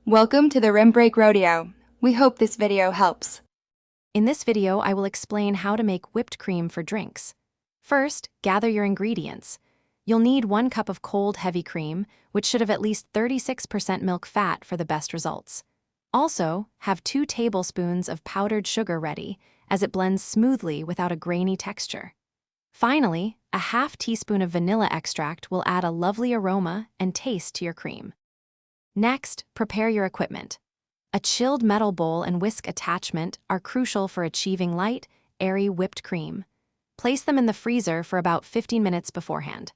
Welcome to the Rim Break Rodeo. We hope this video helps. In this video, I will explain how to make whipped cream for drinks. First, gather your ingredients. You'll need 1 cup of cold, heavy cream, which should have at least 36% milk fat for the best results. Also, have 2 tablespoons of powdered sugar ready, as it blends smoothly without a grainy texture. Finally, a half teaspoon of vanilla extract will add a lovely aroma and taste to your cream. Next, prepare your equipment. A chilled metal bowl and whisk attachment are crucial for achieving light, airy whipped cream. Place them in the freezer for about 15 minutes beforehand.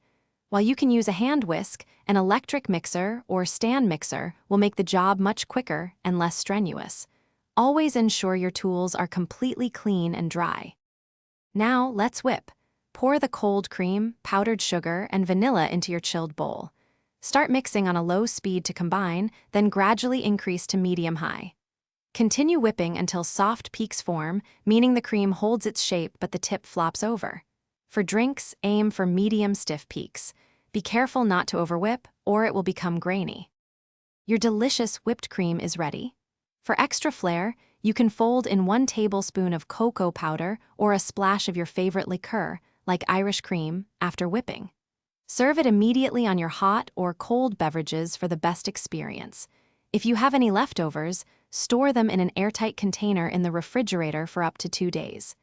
While you can use a hand whisk, an electric mixer or stand mixer will make the job much quicker and less strenuous. Always ensure your tools are completely clean and dry. Now, let's whip. Pour the cold cream, powdered sugar, and vanilla into your chilled bowl. Start mixing on a low speed to combine, then gradually increase to medium-high. Continue whipping until soft peaks form, meaning the cream holds its shape but the tip flops over. For drinks, aim for medium stiff peaks. Be careful not to overwhip, or it will become grainy. Your delicious whipped cream is ready. For extra flair, you can fold in 1 tablespoon of cocoa powder or a splash of your favorite liqueur, like Irish cream, after whipping. Serve it immediately on your hot or cold beverages for the best experience. If you have any leftovers, store them in an airtight container in the refrigerator for up to 2 days.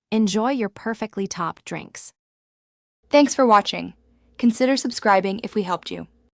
Enjoy your perfectly topped drinks. Thanks for watching. Consider subscribing if we helped you.